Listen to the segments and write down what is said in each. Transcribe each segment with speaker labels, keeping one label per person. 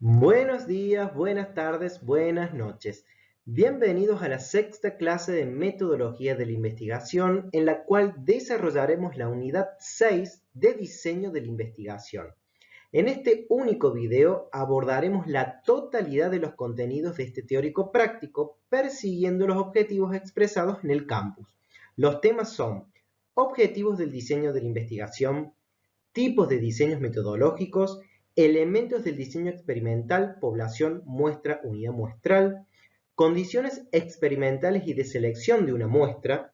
Speaker 1: Buenos días, buenas tardes, buenas noches. Bienvenidos a la sexta clase de Metodología de la Investigación, en la cual desarrollaremos la unidad 6 de Diseño de la Investigación. En este único video abordaremos la totalidad de los contenidos de este teórico práctico, persiguiendo los objetivos expresados en el campus. Los temas son objetivos del diseño de la investigación, tipos de diseños metodológicos, elementos del diseño experimental, población, muestra, unidad muestral, condiciones experimentales y de selección de una muestra,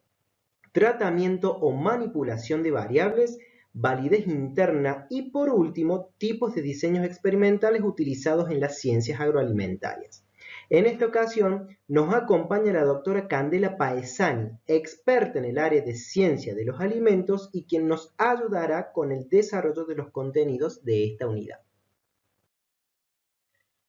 Speaker 1: tratamiento o manipulación de variables, validez interna y, por último, tipos de diseños experimentales utilizados en las ciencias agroalimentarias. En esta ocasión nos acompaña la doctora Candela Paesani, experta en el área de ciencia de los alimentos y quien nos ayudará con el desarrollo de los contenidos de esta unidad.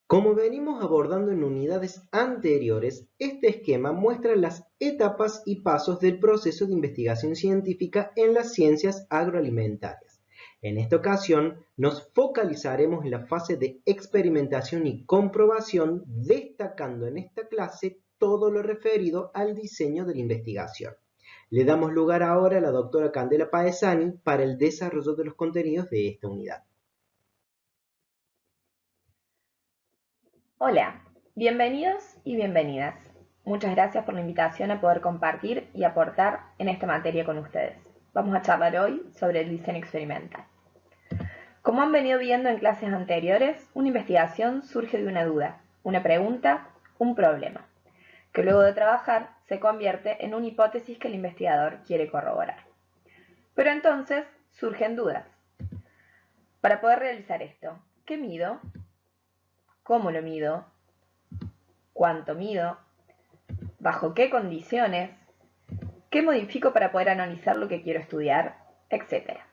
Speaker 1: Como venimos abordando en unidades anteriores, este esquema muestra las etapas y pasos del proceso de investigación científica en las ciencias agroalimentarias. En esta ocasión, nos focalizaremos en la fase de experimentación y comprobación, destacando en esta clase todo lo referido al diseño de la investigación. Le damos lugar ahora a la doctora Candela Paesani para el desarrollo de los contenidos de esta unidad.
Speaker 2: Hola, bienvenidos y bienvenidas. Muchas gracias por la invitación a poder compartir y aportar en esta materia con ustedes. Vamos a charlar hoy sobre el diseño experimental. Como han venido viendo en clases anteriores, una investigación surge de una duda, una pregunta, un problema, que luego de trabajar se convierte en una hipótesis que el investigador quiere corroborar. Pero entonces surgen dudas. Para poder realizar esto, ¿qué mido? ¿Cómo lo mido? ¿Cuánto mido? ¿Bajo qué condiciones? ¿Qué modifico para poder analizar lo que quiero estudiar? Etcétera.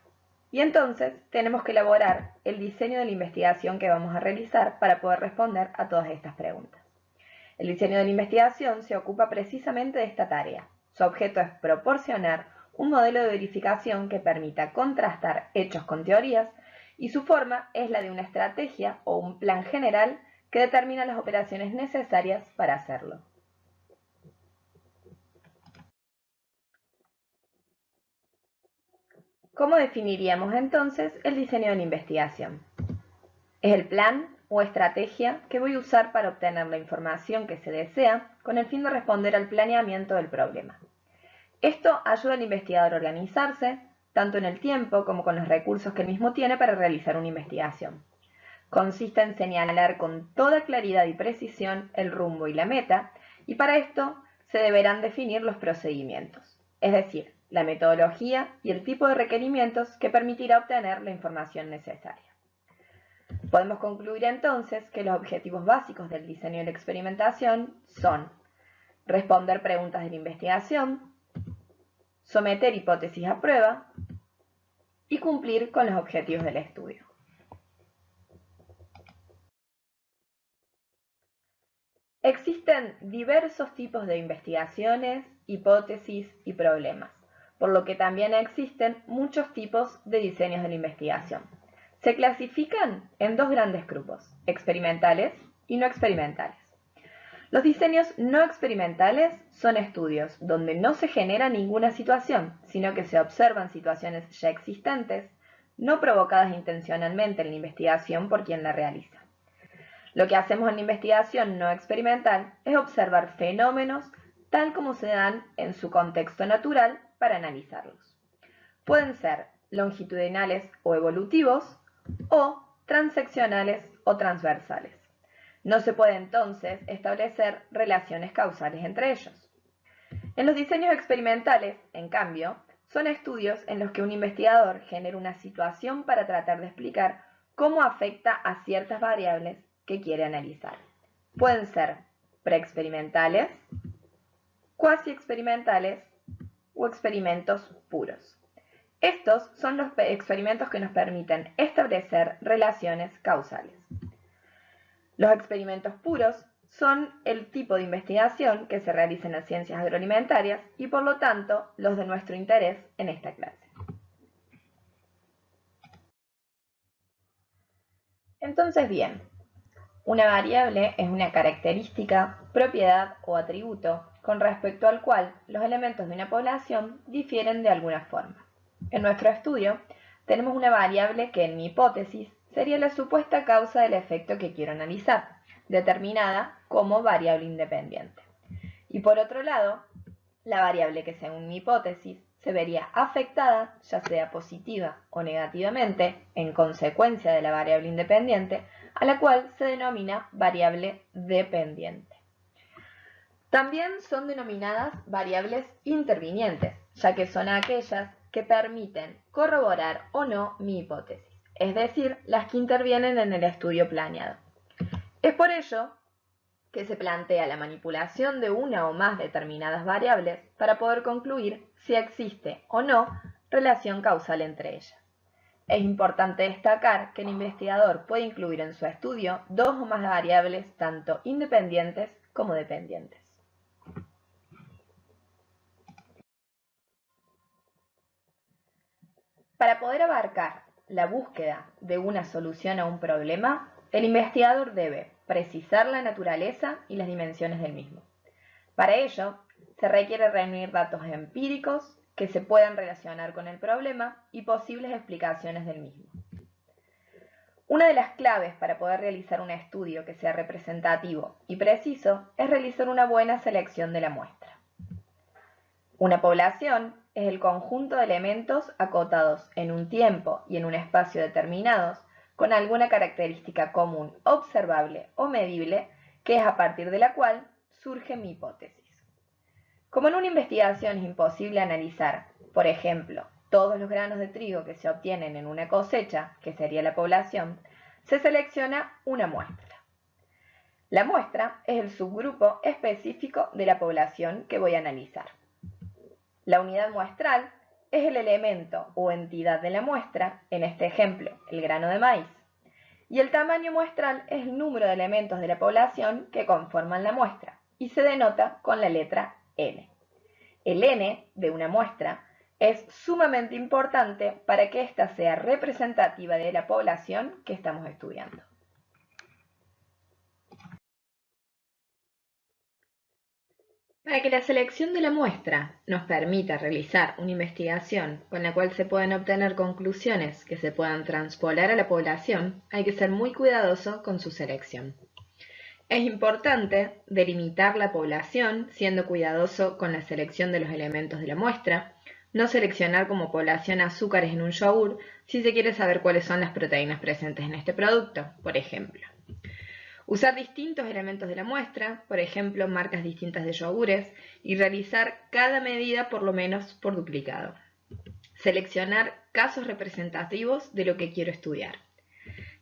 Speaker 2: Y entonces tenemos que elaborar el diseño de la investigación que vamos a realizar para poder responder a todas estas preguntas. El diseño de la investigación se ocupa precisamente de esta tarea. Su objeto es proporcionar un modelo de verificación que permita contrastar hechos con teorías, y su forma es la de una estrategia o un plan general que determina las operaciones necesarias para hacerlo. ¿Cómo definiríamos entonces el diseño de la investigación? Es el plan o estrategia que voy a usar para obtener la información que se desea con el fin de responder al planeamiento del problema. Esto ayuda al investigador a organizarse, tanto en el tiempo como con los recursos que él mismo tiene para realizar una investigación. Consiste en señalar con toda claridad y precisión el rumbo y la meta, y para esto se deberán definir los procedimientos, es decir, la metodología y el tipo de requerimientos que permitirá obtener la información necesaria. Podemos concluir entonces que los objetivos básicos del diseño de la experimentación son responder preguntas de la investigación, someter hipótesis a prueba y cumplir con los objetivos del estudio. Existen diversos tipos de investigaciones, hipótesis y problemas, por lo que también existen muchos tipos de diseños de la investigación. Se clasifican en dos grandes grupos, experimentales y no experimentales. Los diseños no experimentales son estudios donde no se genera ninguna situación, sino que se observan situaciones ya existentes, no provocadas intencionalmente en la investigación por quien la realiza. Lo que hacemos en la investigación no experimental es observar fenómenos tal como se dan en su contexto natural para analizarlos. Pueden ser longitudinales o evolutivos o transeccionales o transversales. No se puede entonces establecer relaciones causales entre ellos. En los diseños experimentales, en cambio, son estudios en los que un investigador genera una situación para tratar de explicar cómo afecta a ciertas variables que quiere analizar. Pueden ser preexperimentales, cuasi experimentales o experimentos puros. Estos son los experimentos que nos permiten establecer relaciones causales. Los experimentos puros son el tipo de investigación que se realiza en las ciencias agroalimentarias y por lo tanto los de nuestro interés en esta clase. Entonces bien, Una variable es una característica, propiedad o atributo con respecto al cual los elementos de una población difieren de alguna forma. En nuestro estudio tenemos una variable que en mi hipótesis sería la supuesta causa del efecto que quiero analizar, determinada como variable independiente. Y por otro lado, la variable que según mi hipótesis se vería afectada, ya sea positiva o negativamente, en consecuencia de la variable independiente, a la cual se denomina variable dependiente. También son denominadas variables intervinientes, ya que son aquellas que permiten corroborar o no mi hipótesis, es decir, las que intervienen en el estudio planeado. Es por ello que se plantea la manipulación de una o más determinadas variables para poder concluir si existe o no relación causal entre ellas. Es importante destacar que el investigador puede incluir en su estudio dos o más variables tanto independientes como dependientes. Para poder abarcar la búsqueda de una solución a un problema, el investigador debe precisar la naturaleza y las dimensiones del mismo. Para ello, se requiere reunir datos empíricos que se puedan relacionar con el problema y posibles explicaciones del mismo. Una de las claves para poder realizar un estudio que sea representativo y preciso es realizar una buena selección de la muestra. Una población es el conjunto de elementos acotados en un tiempo y en un espacio determinados con alguna característica común observable o medible que es a partir de la cual surge mi hipótesis. Como en una investigación es imposible analizar, por ejemplo, todos los granos de trigo que se obtienen en una cosecha, que sería la población, se selecciona una muestra. La muestra es el subgrupo específico de la población que voy a analizar. La unidad muestral es el elemento o entidad de la muestra, en este ejemplo, el grano de maíz. Y el tamaño muestral es el número de elementos de la población que conforman la muestra y se denota con la letra N. El N de una muestra es sumamente importante para que ésta sea representativa de la población que estamos estudiando. Para que la selección de la muestra nos permita realizar una investigación con la cual se puedan obtener conclusiones que se puedan transpolar a la población, hay que ser muy cuidadoso con su selección. Es importante delimitar la población siendo cuidadoso con la selección de los elementos de la muestra, no seleccionar como población azúcares en un yogur si se quiere saber cuáles son las proteínas presentes en este producto, por ejemplo. Usar distintos elementos de la muestra, por ejemplo, marcas distintas de yogures, y realizar cada medida por lo menos por duplicado. Seleccionar casos representativos de lo que quiero estudiar.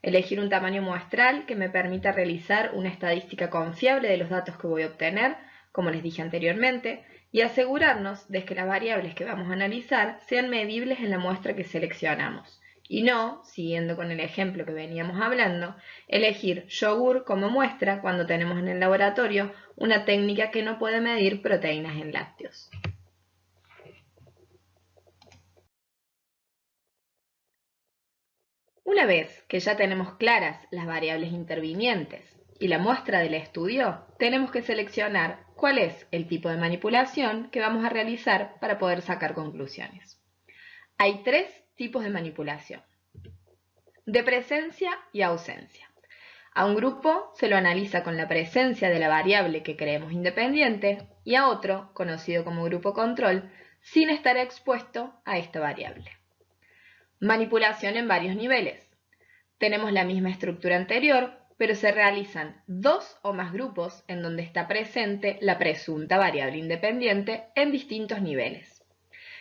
Speaker 2: Elegir un tamaño muestral que me permita realizar una estadística confiable de los datos que voy a obtener, como les dije anteriormente, y asegurarnos de que las variables que vamos a analizar sean medibles en la muestra que seleccionamos. Y no, siguiendo con el ejemplo que veníamos hablando, elegir yogur como muestra cuando tenemos en el laboratorio una técnica que no puede medir proteínas en lácteos. Una vez que ya tenemos claras las variables intervinientes y la muestra del estudio, tenemos que seleccionar cuál es el tipo de manipulación que vamos a realizar para poder sacar conclusiones. Hay tres tipos de manipulación: de presencia y ausencia. A un grupo se lo analiza con la presencia de la variable que creemos independiente y a otro, conocido como grupo control, sin estar expuesto a esta variable. Manipulación en varios niveles. Tenemos la misma estructura anterior, pero se realizan dos o más grupos en donde está presente la presunta variable independiente en distintos niveles.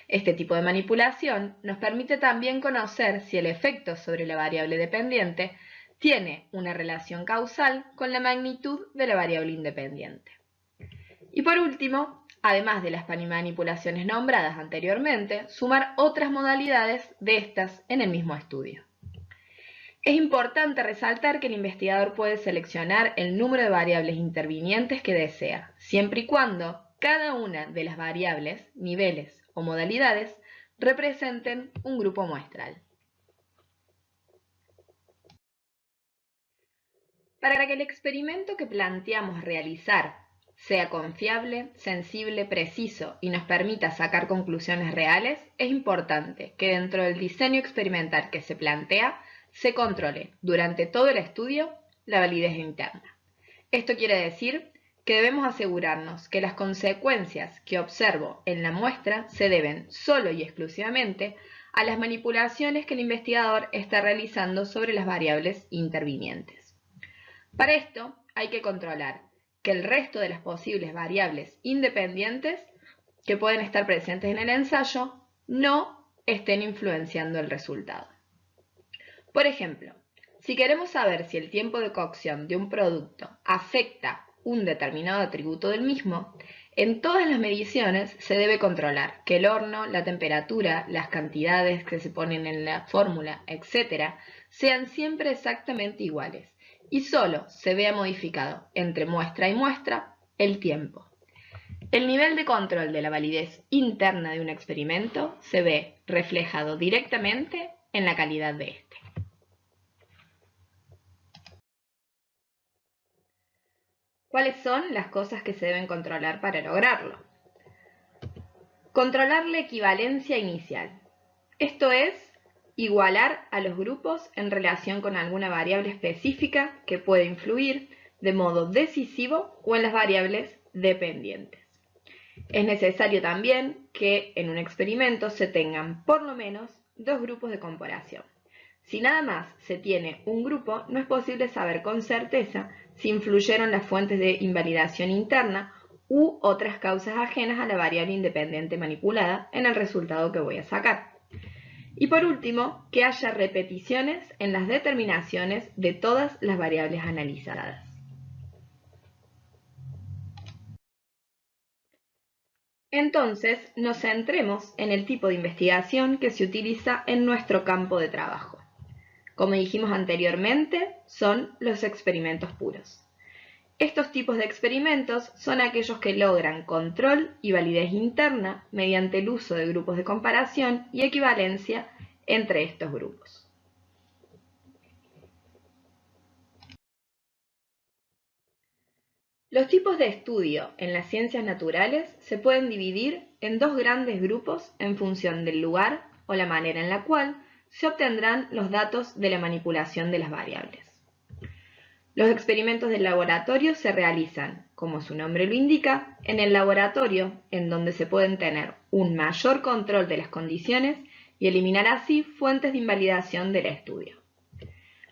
Speaker 2: Este tipo de manipulación nos permite también conocer si el efecto sobre la variable dependiente tiene una relación causal con la magnitud de la variable independiente. Y por último, además de las manipulaciones nombradas anteriormente, sumar otras modalidades de estas en el mismo estudio. Es importante resaltar que el investigador puede seleccionar el número de variables intervinientes que desea, siempre y cuando cada una de las variables, niveles o modalidades representen un grupo muestral. Para que el experimento que planteamos realizar sea confiable, sensible, preciso y nos permita sacar conclusiones reales, es importante que dentro del diseño experimental que se plantea se controle durante todo el estudio la validez interna. Esto quiere decir que debemos asegurarnos que las consecuencias que observo en la muestra se deben solo y exclusivamente a las manipulaciones que el investigador está realizando sobre las variables intervinientes. Para esto hay que controlar que el resto de las posibles variables independientes que pueden estar presentes en el ensayo no estén influenciando el resultado. Por ejemplo, si queremos saber si el tiempo de cocción de un producto afecta un determinado atributo del mismo, en todas las mediciones se debe controlar que el horno, la temperatura, las cantidades que se ponen en la fórmula, etc., sean siempre exactamente iguales y solo se vea modificado entre muestra y muestra el tiempo. El nivel de control de la validez interna de un experimento se ve reflejado directamente en la calidad de este. ¿Cuáles son las cosas que se deben controlar para lograrlo? Controlar la equivalencia inicial. Esto es, igualar a los grupos en relación con alguna variable específica que puede influir de modo decisivo o en las variables dependientes. Es necesario también que en un experimento se tengan por lo menos dos grupos de comparación. Si nada más se tiene un grupo, no es posible saber con certeza si influyeron las fuentes de invalidación interna u otras causas ajenas a la variable independiente manipulada en el resultado que voy a sacar. Y por último, que haya repeticiones en las determinaciones de todas las variables analizadas. Entonces, nos centremos en el tipo de investigación que se utiliza en nuestro campo de trabajo. Como dijimos anteriormente, son los experimentos puros. Estos tipos de experimentos son aquellos que logran control y validez interna mediante el uso de grupos de comparación y equivalencia entre estos grupos. Los tipos de estudio en las ciencias naturales se pueden dividir en dos grandes grupos en función del lugar o la manera en la cual se obtendrán los datos de la manipulación de las variables. Los experimentos del laboratorio se realizan, como su nombre lo indica, en el laboratorio, en donde se pueden tener un mayor control de las condiciones y eliminar así fuentes de invalidación del estudio.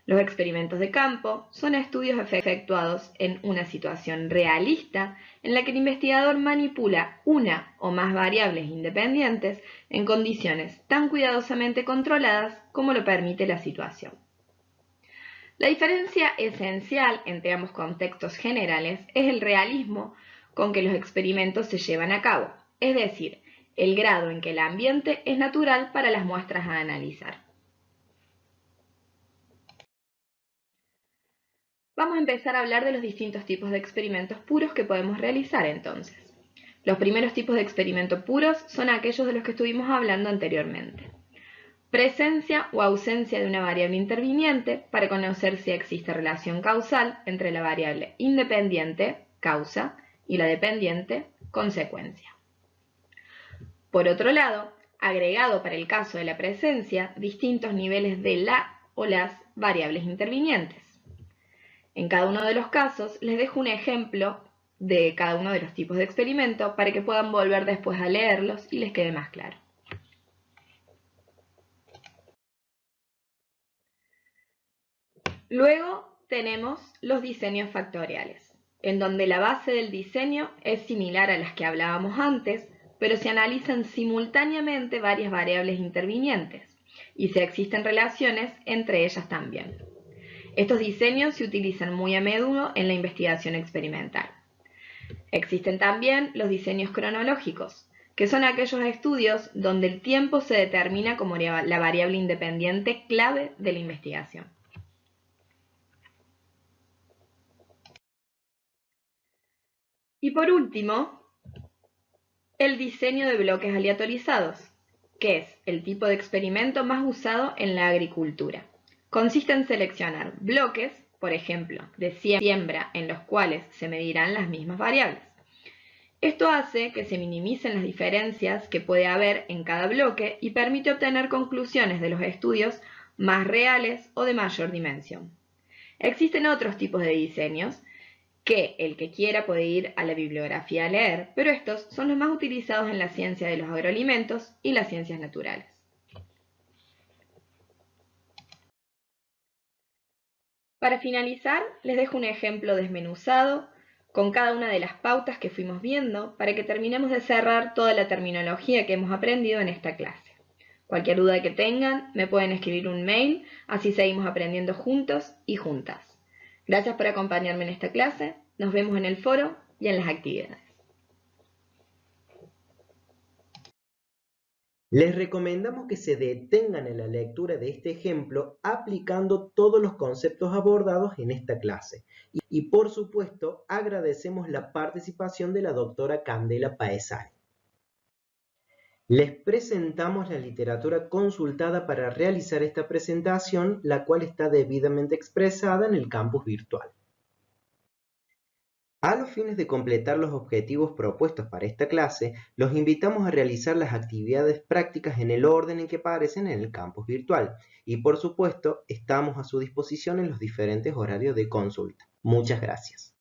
Speaker 2: Los experimentos de campo son estudios efectuados en una situación realista en la que el investigador manipula una o más variables independientes en condiciones tan cuidadosamente controladas como lo permite la situación. La diferencia esencial entre ambos contextos generales es el realismo con que los experimentos se llevan a cabo, es decir, el grado en que el ambiente es natural para las muestras a analizar. Vamos a empezar a hablar de los distintos tipos de experimentos puros que podemos realizar entonces. Los primeros tipos de experimentos puros son aquellos de los que estuvimos hablando anteriormente. Presencia o ausencia de una variable interviniente para conocer si existe relación causal entre la variable independiente, causa, y la dependiente, consecuencia. Por otro lado, agregado para el caso de la presencia, distintos niveles de la o las variables intervinientes. En cada uno de los casos les dejo un ejemplo de cada uno de los tipos de experimento para que puedan volver después a leerlos y les quede más claro. Luego tenemos los diseños factoriales, en donde la base del diseño es similar a las que hablábamos antes, pero se analizan simultáneamente varias variables intervinientes y se existen relaciones entre ellas también. Estos diseños se utilizan muy a menudo en la investigación experimental. Existen también los diseños cronológicos, que son aquellos estudios donde el tiempo se determina como la variable independiente clave de la investigación. Y por último, el diseño de bloques aleatorizados, que es el tipo de experimento más usado en la agricultura. Consiste en seleccionar bloques por ejemplo, de siembra, en los cuales se medirán las mismas variables. Esto hace que se minimicen las diferencias que puede haber en cada bloque y permite obtener conclusiones de los estudios más reales o de mayor dimensión. Existen otros tipos de diseños que el que quiera puede ir a la bibliografía a leer, pero estos son los más utilizados en la ciencia de los agroalimentos y las ciencias naturales. Para finalizar, les dejo un ejemplo desmenuzado con cada una de las pautas que fuimos viendo para que terminemos de cerrar toda la terminología que hemos aprendido en esta clase. Cualquier duda que tengan, me pueden escribir un mail, así seguimos aprendiendo juntos y juntas. Gracias por acompañarme en esta clase, nos vemos en el foro y en las actividades.
Speaker 1: Les recomendamos que se detengan en la lectura de este ejemplo aplicando todos los conceptos abordados en esta clase. Y por supuesto, agradecemos la participación de la doctora Candela Paesani. Les presentamos la literatura consultada para realizar esta presentación, la cual está debidamente expresada en el campus virtual. A los fines de completar los objetivos propuestos para esta clase, los invitamos a realizar las actividades prácticas en el orden en que aparecen en el campus virtual y, por supuesto, estamos a su disposición en los diferentes horarios de consulta. Muchas gracias.